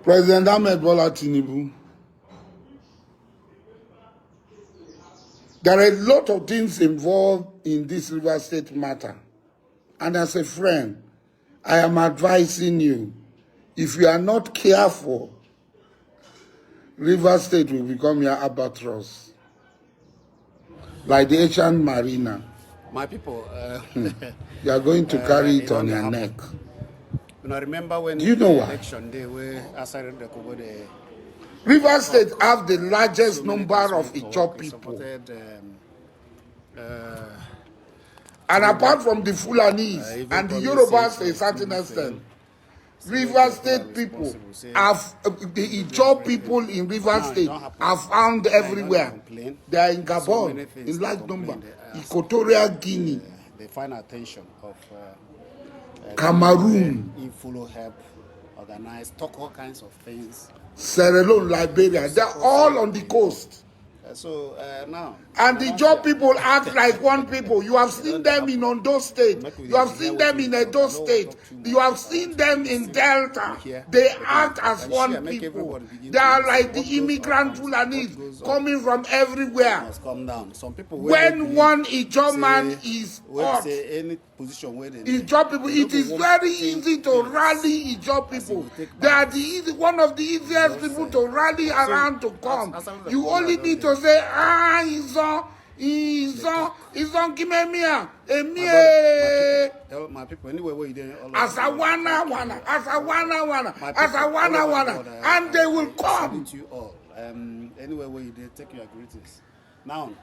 President Ahmed Bola Tinubu. There are a lot of things involved in this River State matter. And as a friend, I am advising you, if you are not careful, River State will become your albatross, like the ancient marina. My people, you are going to carry it on your neck. You know, remember when you know election day where Asari Dokubo River State have the largest number of Ijaw people. And apart from the Fulanis and the Yorubas to a certain extent, River State people have, the Ijaw people in River State are found everywhere. They are in Gabon, in large number, Equatorial Guinea, they find attention of Cameroon, follow help, organize, talk all kinds of things. Sierra Leone, Liberia, they are all on the coast. So now, and the Ijaw people act like one people. You have seen them in Ondo State. You have seen them in Edo State. You have seen them in Delta. They act as one people. They are like the immigrant Fulanis coming from everywhere. When one Ijaw man is hot, Ijaw people, it is very easy to rally Ijaw people. They are one of the easiest people to rally around to come. You only need to say, he's on Kimemia, my people, anyway, where you didn't as a wana, and they will come. To you all. Anywhere where you did, take your greetings. Now,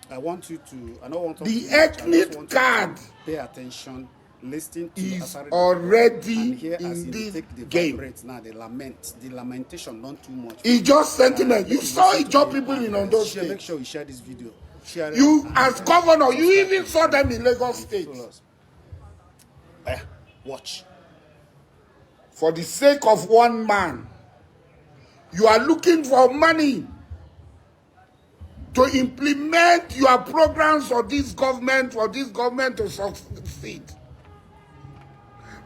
I want you to, I don't want to. The ethnic card pay attention. Listen to is already in this game. Now the lamentation, not too much. It's just sentiment. You saw Ijaw people in Ondo State. Make sure you share this video. Share you, as governor, you even saw them in Lagos State. Watch. For the sake of one man, you are looking for money to implement your programs for this government to succeed.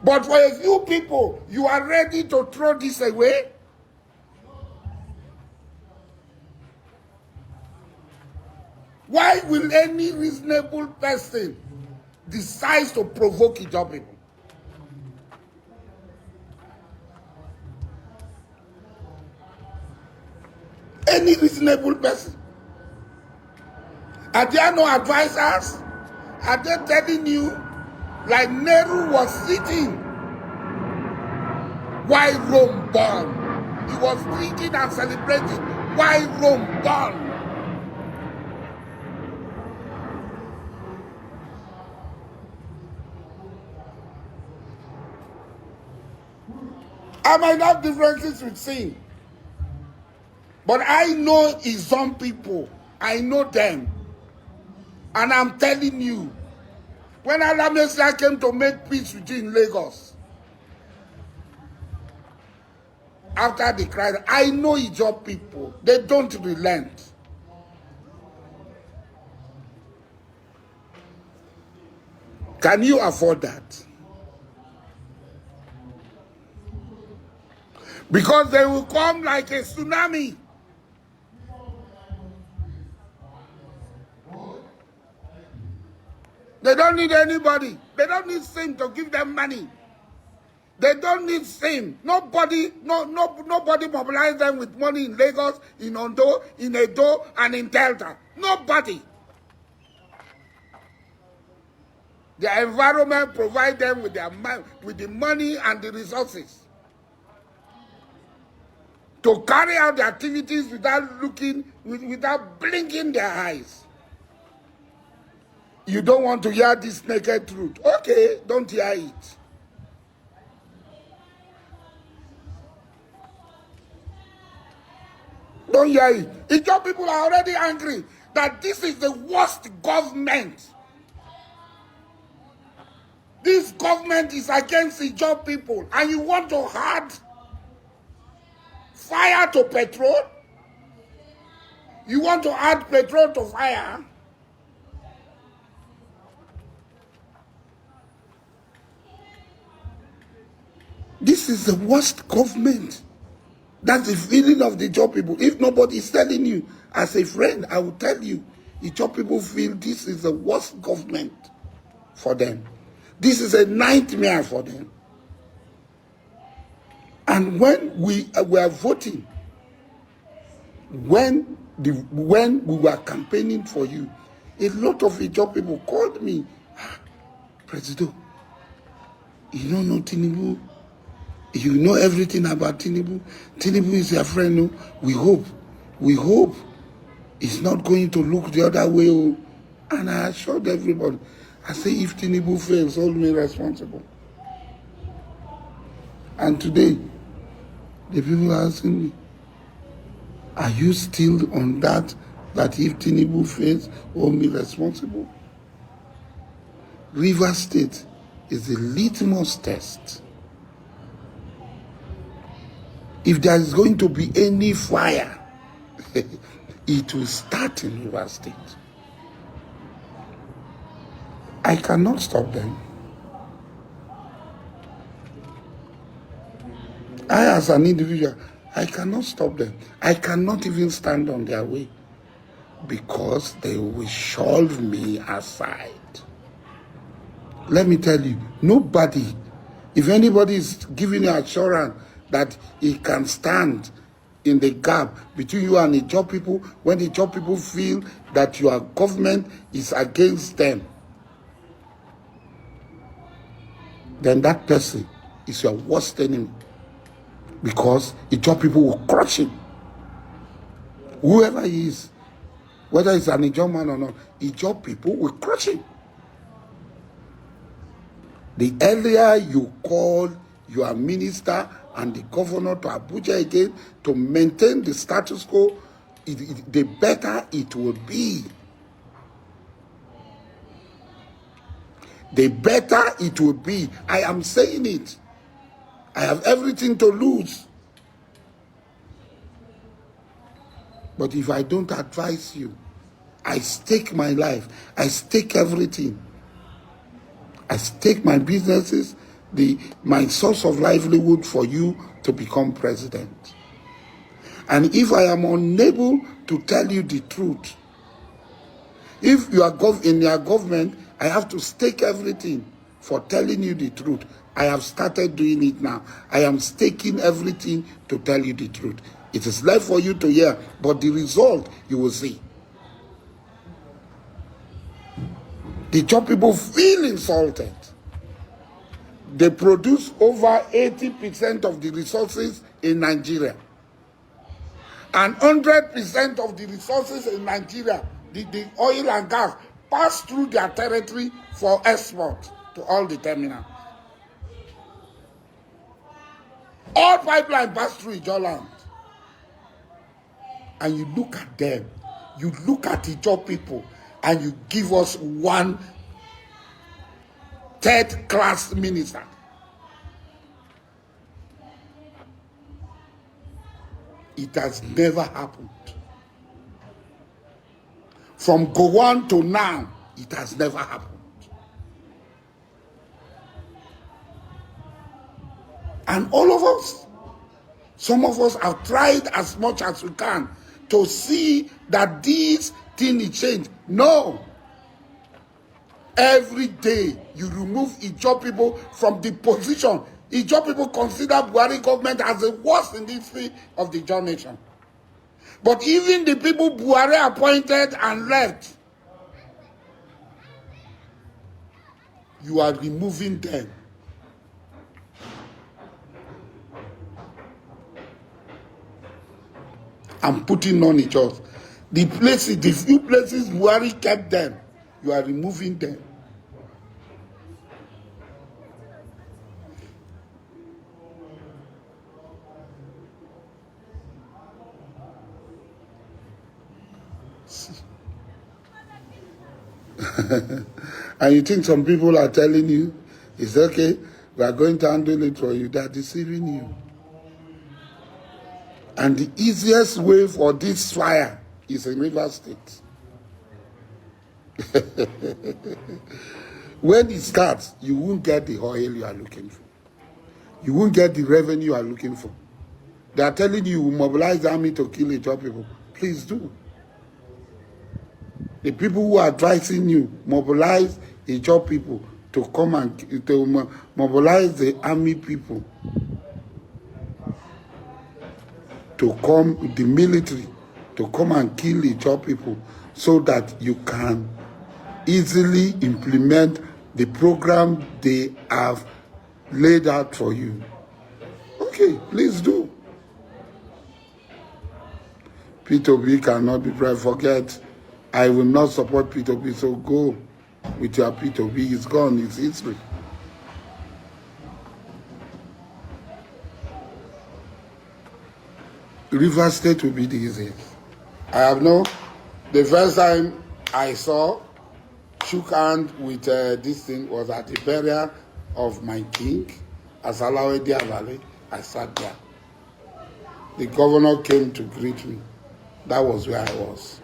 But for a few people, you are ready to throw this away. Why will any reasonable person decide to provoke Ijaw people? Any reasonable person? Are there no advisors? Are they telling you, like Nehru was sitting while Rome burned? He was drinking and celebrating while Rome burned. I might have differences with sin, but I know some people. I know them. And I'm telling you, when Alamesa came to make peace with you in Lagos, after the crisis, I know Ijaw people. They don't relent. Can you afford that? Because they will come like a tsunami. They don't need anybody. They don't need SIM to give them money. They don't need SIM. Nobody mobilize them with money in Lagos, in Ondo, in Edo, and in Delta. Nobody. The environment provide them with the money and the resources to carry out the activities without without blinking their eyes. You don't want to hear this naked truth. Okay, don't hear it. Don't hear it. Ijaw people are already angry that this is the worst government. This government is against Ijaw people, and you want to add fire to petrol? You want to add petrol to fire? This is the worst government That's the feeling of the job people. If nobody is telling you, as a friend, I will tell you, the job people feel this is the worst government for them. This is a nightmare for them. And when we were voting, when we were campaigning for you, a lot of the job people called me, President, you don't know Tinubu. You know everything about Tinubu. Tinubu is your friend. No? We hope it's not going to look the other way. Oh. And I assured everybody, I say, if Tinubu fails, hold me responsible. And today, the people are asking me, are you still on that if Tinubu fails, hold me responsible? River State is the litmus test. If there is going to be any fire, it will start in River State. I cannot stop them. I, as an individual, I cannot stop them. I cannot even stand on their way because they will shove me aside. Let me tell you, nobody, if anybody is giving you assurance that he can stand in the gap between you and the job people, when the job people feel that your government is against them, then that person is your worst enemy. Because the job people will crush him. Whoever he is, whether it's an Ijaw man or not, the job people will crush him. The earlier you call your minister and the governor to Abuja again to maintain the status quo, the better it will be. The better it will be. I am saying it. I have everything to lose. But if I don't advise you, I stake my life, I stake everything. I stake my businesses, my source of livelihood for you to become president. And if I am unable to tell you the truth, if you are in your government, I have to stake everything for telling you the truth. I have started doing it now. I am staking everything to tell you the truth. It is left for you to hear, but the result you will see. The job people feel insulted. They produce over 80% of the resources in Nigeria. And 100% of the resources in Nigeria, the oil and gas, pass through their territory for export to all the terminals. All pipelines pass through Ijaw land. And you look at them, you look at the job people, and you give us one third-class minister. It has never happened. From Gowon to now, it has never happened. And all of us, some of us have tried as much as we can to see that this thing is changed. No. Every day you remove Ijaw people from the position. Ijaw people consider Buhari government as the worst in the history of the Ijaw nation. But even the people Buhari appointed and left, you are removing them. And putting on Ijaws. The few places Buhari kept them, you are removing them. And you think some people are telling you, it's okay, we are going to handle it for you. They are deceiving you. And the easiest way for this fire is in River State. When it starts, you won't get the oil you are looking for. You won't get the revenue you are looking for. They are telling you mobilize the army to kill Ijaw people. Please do. The people who are advising you mobilize Ijaw people to come and to mobilize the army people to come, the military to come and kill Ijaw people so that you can easily implement the program they have laid out for you. Okay, please do. P2B cannot be private. Forget, I will not support P2B, so go with your P2B. It's gone, it's history. River State will be the easiest. I have no, the first time I saw, shook hand with this thing was at the burial of my king, Asari Valley. I sat there. The governor came to greet me. That was where I was.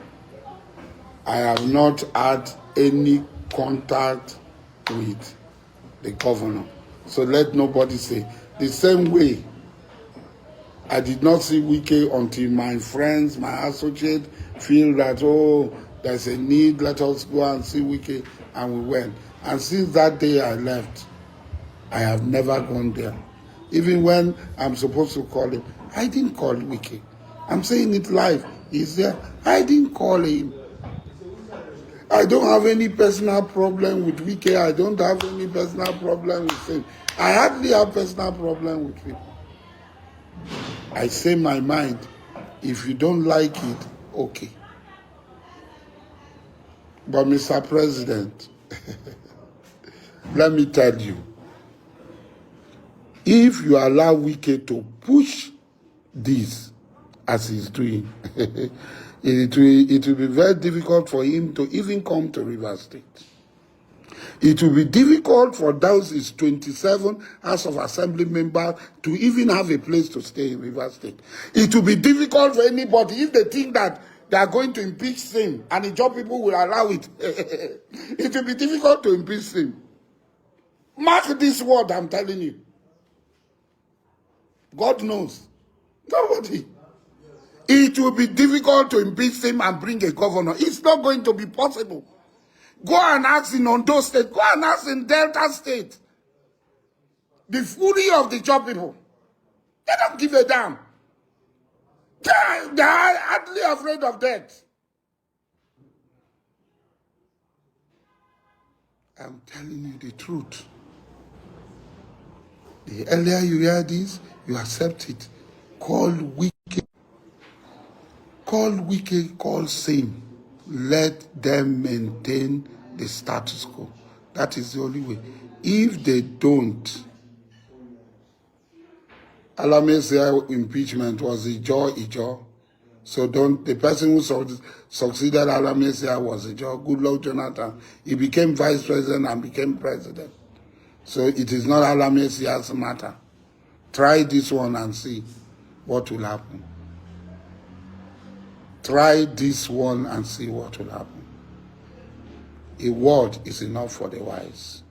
I have not had any contact with the governor. So let nobody say. The same way, I did not see Wike until my friends, my associates feel that, oh, there's a need, let us go and see Wike, and we went. And since that day I left, I have never gone there. Even when I'm supposed to call him, I didn't call Wike. I'm saying it live. He's there. I didn't call him. I don't have any personal problem with Wike. I don't have any personal problem with him. I hardly have personal problem with people. I say my mind. If you don't like it, okay. But Mr. President, let me tell you, if you allow Wike to push this as he's doing, it will be very difficult for him to even come to River State. It will be difficult for those his 27 House of Assembly members to even have a place to stay in River State. It will be difficult for anybody if they think that they are going to impeach him and the job people will allow it. It will be difficult to impeach him. Mark this word I'm telling you. God knows. Nobody. It will be difficult to impeach him and bring a governor. It's not going to be possible. Go and ask in Ondo State. Go and ask in Delta State. The fury of the job people. They don't give a damn. They are hardly afraid of death. I'm telling you the truth. The earlier you hear this, you accept it. Call Wike. Call Wike, call same. Let them maintain the status quo. That is the only way. If they don't, Alamesia impeachment was Ijaw. So don't, the person who succeeded Alamesia was Ijaw. Goodluck Jonathan. He became vice president and became president. So it is not Alamesia's matter. Try this one and see what will happen. Try this one and see what will happen. A word is enough for the wise.